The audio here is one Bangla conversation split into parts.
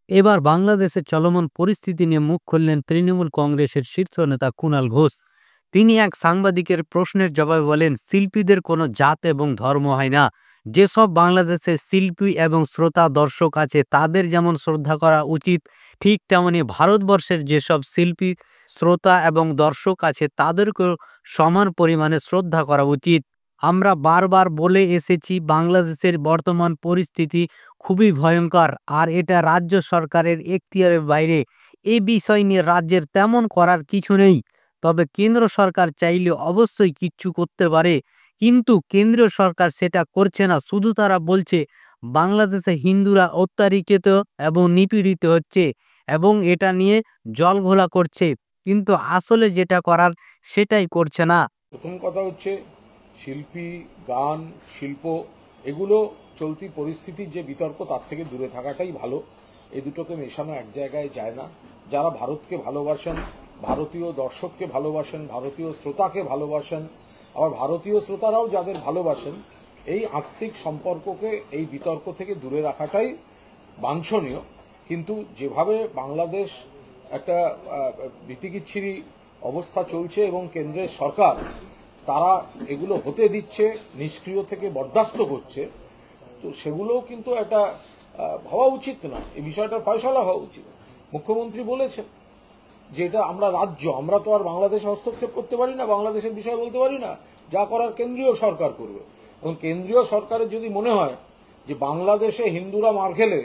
এবার বাংলাদেশের চলমান পরিস্থিতি নিয়ে মুখ খুললেন তৃণমূল কংগ্রেসের শীর্ষ নেতা কুণাল ঘোষ। তিনি এক সাংবাদিকের প্রশ্নের জবাবে বলেন, শিল্পীদের কোনো জাত এবং ধর্ম হয় না। যেসব বাংলাদেশের শিল্পী এবং শ্রোতা দর্শক আছে তাদের যেমন শ্রদ্ধা করা উচিত, ঠিক তেমনি ভারতবর্ষের যেসব শিল্পী শ্রোতা এবং দর্শক আছে তাদেরকেও সমান পরিমাণে শ্রদ্ধা করা উচিত। আমরা বারবার বলে এসেছি, বাংলাদেশের বর্তমান পরিস্থিতি খুবই ভয়ঙ্কর, আর এটা রাজ্য সরকারের এখতিয়ারের বাইরে। এই বিষয় নিয়ে রাজ্যের তেমন করার কিছু নেই। তবে কেন্দ্র সরকার চাইলে অবশ্যই কিচ্ছু করতে পারে, কিন্তু কেন্দ্রীয় সরকার সেটা করছে না। শুধু তারা বলছে বাংলাদেশে হিন্দুরা অত্যাচারিত এবং নিপীড়িত হচ্ছে এবং এটা নিয়ে জলঘোলা করছে, কিন্তু আসলে যেটা করার সেটাই করছে না। প্রথম কথা হচ্ছে, শিল্পী, গান, শিল্প এগুলো চলতি পরিস্থিতির যে বিতর্ক তার থেকে দূরে থাকাটাই ভালো। এই দুটোকে মেশানো এক জায়গায় যায় না। যারা ভারতকে ভালোবাসেন, ভারতীয় দর্শককে ভালোবাসেন, ভারতীয় শ্রোতাকে ভালোবাসেন, আবার ভারতীয় শ্রোতারাও যাদের ভালোবাসেন, এই আত্মিক সম্পর্ককে এই বিতর্ক থেকে দূরে রাখাটাই বাঞ্ছনীয়। কিন্তু যেভাবে বাংলাদেশ একটা ভীতিকিচ্ছিরি অবস্থা চলছে এবং কেন্দ্রের সরকার তারা এগুলো হতে দিচ্ছে, নিষ্ক্রিয় থেকে বরদাস্ত করছে, তো সেগুলোও কিন্তু একটা হওয়া উচিত না। এই বিষয়টার ফয়সলা হওয়া উচিত। মুখ্যমন্ত্রী বলেছেন যে এটা আমরা রাজ্য, আমরা তো আর বাংলাদেশে হস্তক্ষেপ করতে পারি না, বাংলাদেশের বিষয় বলতে পারি না, যা করার কেন্দ্রীয় সরকার করবে। এবং কেন্দ্রীয় সরকারের যদি মনে হয় যে বাংলাদেশে হিন্দুরা মার খেলে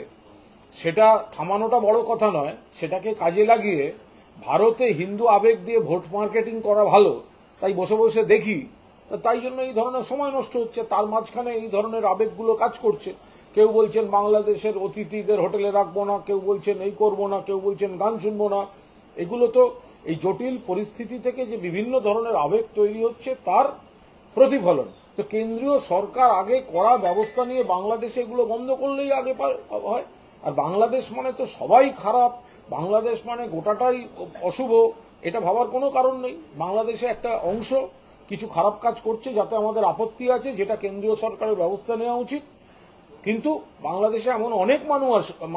সেটা থামানোটা বড় কথা নয়, সেটাকে কাজে লাগিয়ে ভারতে হিন্দু আবেগ দিয়ে ভোট মার্কেটিং করা ভালো, তাই বসে বসে দেখি, তাই জন্য এই ধরনের সময় নষ্ট হচ্ছে। তার মাঝখানে এই ধরনের আবেগগুলো কাজ করছে। কেউ বলছেন বাংলাদেশের অতিথিদের হোটেলে রাখবো না, কেউ বলছেন এই করবো না, কেউ বলছেন গান শুনবো না। এগুলো তো এই জটিল পরিস্থিতি থেকে যে বিভিন্ন ধরনের আবেগ তৈরি হচ্ছে তার প্রতিফলন। তো কেন্দ্রীয় সরকার আগে কড়া ব্যবস্থা নিয়ে বাংলাদেশে এগুলো বন্ধ করলেই আগে হয়। আর বাংলাদেশ মানে তো সবাই খারাপ, বাংলাদেশ মানে গোটাটাই অশুভ, এটা ভাবার কোনো কারণ নেই। বাংলাদেশে একটা অংশ কিছু খারাপ কাজ করছে যাতে আমাদের আপত্তি আছে, যেটা কেন্দ্রীয় সরকারের ব্যবস্থা নেওয়া উচিত। কিন্তু বাংলাদেশে এমন অনেক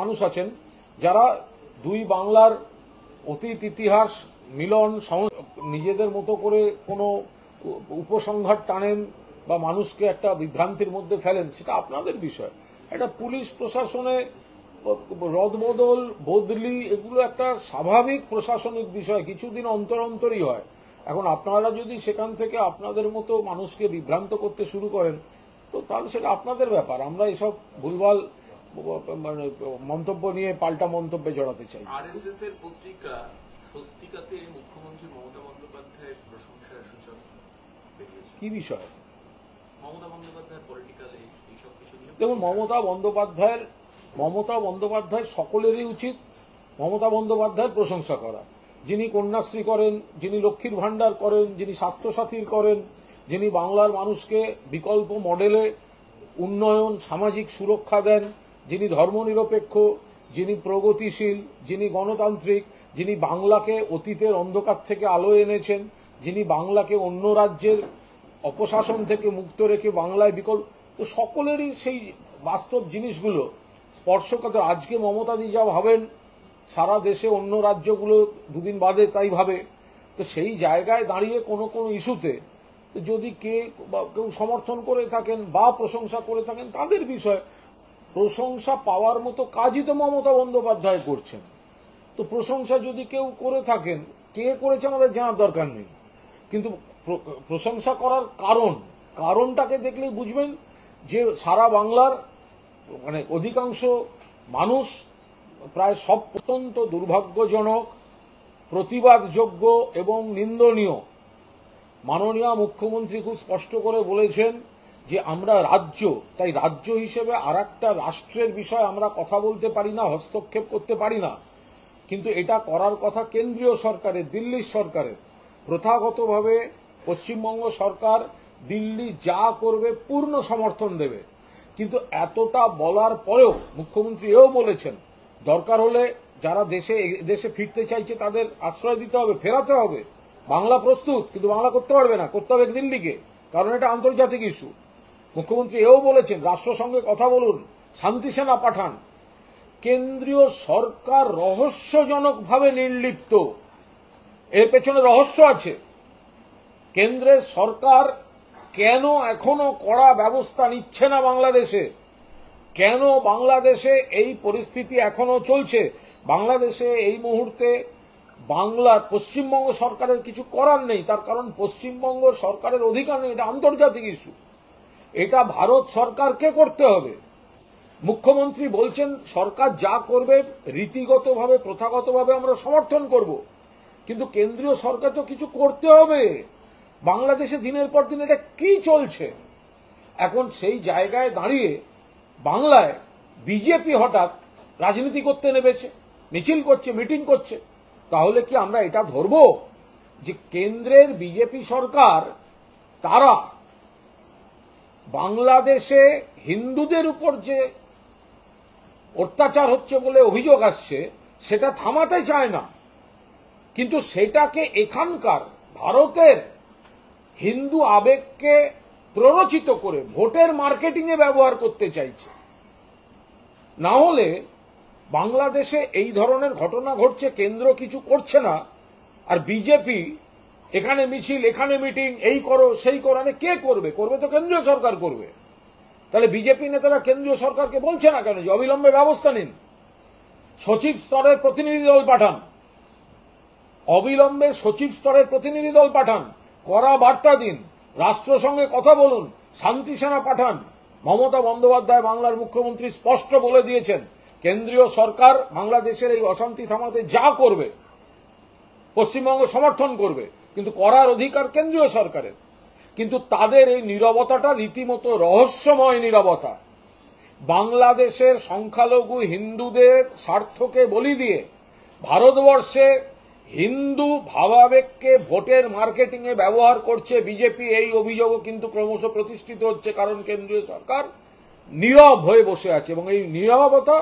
মানুষ আছেন যারা দুই বাংলার অতীত ইতিহাস মিলন নিজেদের মতো করে কোনো উপসংহার টানেন বা মানুষকে একটা বিভ্রান্তির মধ্যে ফেলেন, সেটা আপনাদের বিষয়। এটা পুলিশ প্রশাসনে রদবদল, বদলি, এগুলো একটা স্বাভাবিক প্রশাসনিক বিষয়, কিছুদিন অন্তর অন্তরই হয়। এখন আপনারা যদি সেখান থেকে আপনাদের মতো মানুষকে বিভ্রান্ত করতে শুরু করেন, তো তাহলে সেটা আপনাদের ব্যাপার। আমরা এসব ভুলভাল মানে মন্তব্য নিয়ে পাল্টা মন্তব্যে জড়াতে চাই। আরএসএস এর পত্রিকা স্বস্তিকাতে মুখ্যমন্ত্রী মমতা বন্দ্যোপাধ্যায়ের প্রশংসার সূচক বেরিয়েছে। কি বিষয়? মমতা বন্দ্যোপাধ্যায়ের পলিটিক্যাল এইসব কিছু নিয়ে। দেখুন, মমতা বন্দ্যোপাধ্যায় সকলেরই উচিত মমতা বন্দ্যোপাধ্যায়ের প্রশংসা করা। যিনি কন্যাশ্রী করেন, যিনি লক্ষ্মীর ভাণ্ডার করেন, যিনি স্বাস্থ্যসাথীর করেন, যিনি বাংলার মানুষকে বিকল্প মডেলে উন্নয়ন, সামাজিক সুরক্ষা দেন, যিনি ধর্মনিরপেক্ষ, যিনি প্রগতিশীল, যিনি গণতান্ত্রিক, যিনি বাংলাকে অতীতের অন্ধকার থেকে আলো এনেছেন, যিনি বাংলাকে অন্য রাজ্যের অপশাসন থেকে মুক্ত রেখে বাংলায় বিকল্প, তো সকলেরই সেই বাস্তব জিনিসগুলো স্পর্শকাতর। আজকে মমতাদি যা ভাবেন সারা দেশে অন্য রাজ্যগুলো দুদিন বাদে তাই ভাবে। তো সেই জায়গায় দাঁড়িয়ে কোনো কোনো ইস্যুতে যদি কেউ সমর্থন করে থাকেন বা প্রশংসা করে থাকেন তাদের বিষয়। প্রশংসা পাওয়ার মতো কাজই তো মমতা বন্দ্যোপাধ্যায় করছেন। তো প্রশংসা যদি কেউ করে থাকেন, কে করেছে আমাদের জানার দরকার নেই, কিন্তু প্রশংসা করার কারণটাকে দেখলেই বুঝবেন যে সারা বাংলার মানে অধিকাংশ মানুষ, প্রায় সব, অত্যন্ত দুর্ভাগ্যজনক, প্রতিবাদযোগ্য এবং নিন্দনীয়। মাননীয় মুখ্যমন্ত্রী খুব স্পষ্ট করে বলেছেন যে আমরা রাজ্য, তাই রাজ্য হিসেবে আরেকটা রাষ্ট্রের বিষয় আমরা কথা বলতে পারি না, হস্তক্ষেপ করতে পারি না। কিন্তু এটা করার কথা কেন্দ্রীয় সরকারের, দিল্লির সরকারের। প্রথাগতভাবে পশ্চিমবঙ্গ সরকার দিল্লি যা করবে পূর্ণ সমর্থন দেবে। কিন্তু এতটা বলার পরেও মুখ্যমন্ত্রী এও বলেছেন দরকার হলে যারা দেশে ফিরতে চাইছে তাদের আশ্রয় দিতে হবে, ফেরাতে হবে। বাংলা প্রস্তুত, কিন্তু বাংলা করতে পারবে না, করতে হবে দিল্লিকে, কারণ এটা আন্তর্জাতিক ইস্যু। মুখ্যমন্ত্রী এও বলেছেন রাষ্ট্রসংঘে কথা বলুন, শান্তি সেনা পাঠান। কেন্দ্রীয় সরকার রহস্যজনকভাবে নির্লিপ্ত। এর পেছনে রহস্য আছে। কেন্দ্রের সরকার কেন এখনো কড়া ব্যবস্থা নিচ্ছে না বাংলাদেশে? কেন বাংলাদেশে এই পরিস্থিতি এখনো চলছে? বাংলাদেশে এই মুহূর্তে পশ্চিমবঙ্গ সরকারের কিছু করার নেই, তার কারণ পশ্চিমবঙ্গ সরকারের অধিকার নেই। এটা আন্তর্জাতিক ইস্যু, এটা ভারত সরকারকে করতে হবে। মুখ্যমন্ত্রী বলছেন সরকার যা করবে রীতিগতভাবে প্রথাগতভাবে আমরা সমর্থন করব, কিন্তু কেন্দ্রীয় সরকার তো কিছু করতে হবে। বাংলাদেশে দিনের পর দিন এটা কি চলছে? এখন সেই জায়গায় দাঁড়িয়ে বাংলায় বিজেপি হঠাৎ রাজনীতি করতে নেমেছে, মিছিল করছে, মিটিং করছে। তাহলে কি আমরা এটা ধরব যে কেন্দ্রের বিজেপি সরকার তারা বাংলাদেশে হিন্দুদের উপর যে অত্যাচার হচ্ছে বলে অভিযোগ আসছে সেটা থামাতে চায় না, কিন্তু সেটাকে এখানকার ভারতের হিন্দু আবেগকে প্ররোচিত করে ভোটের মার্কেটিং এ ব্যবহার করতে চাইছে? না হলে বাংলাদেশে এই ধরনের ঘটনা ঘটছে, কেন্দ্র কিছু করছে না, আর বিজেপি এখানে মিছিল, এখানে মিটিং, এই করো সেই করো। কে করবে? করবে তো কেন্দ্রীয় সরকার করবে। তাহলে বিজেপি নেতারা কেন্দ্রীয় সরকারকে বলছে না কেন যে অবিলম্বে ব্যবস্থা নিন, সচিব স্তরের প্রতিনিধি দল পাঠান, অবিলম্বে সচিব স্তরের প্রতিনিধি দল পাঠান, কড়া বার্তা দিন, রাষ্ট্রসংঘে কথা বলুন, শান্তি সেনা পাঠান। মমতা বন্দ্যোপাধ্যায় বাংলার মুখ্যমন্ত্রী স্পষ্ট বলে দিয়েছেন কেন্দ্রীয় সরকার বাংলাদেশের এই অশান্তি থামাতে যা করবে পশ্চিমবঙ্গ সমর্থন করবে, কিন্তু করার অধিকার কেন্দ্রীয় সরকারের। কিন্তু তাদের এই নীরবতাটা রীতিমতো রহস্যময় নীরবতা। বাংলাদেশের সংখ্যালঘু হিন্দুদের স্বার্থকে বলি দিয়ে ভারতবর্ষে হিন্দু ভাবাবেগকে ভোটের মার্কেটিং এ ব্যবহার করছে বিজেপি, এই অভিযোগও কিন্তু ক্রমশ প্রতিষ্ঠিত হচ্ছে। কারণ কেন্দ্রীয় সরকার নীরব হয়ে বসে আছে এবং এই নীরবতা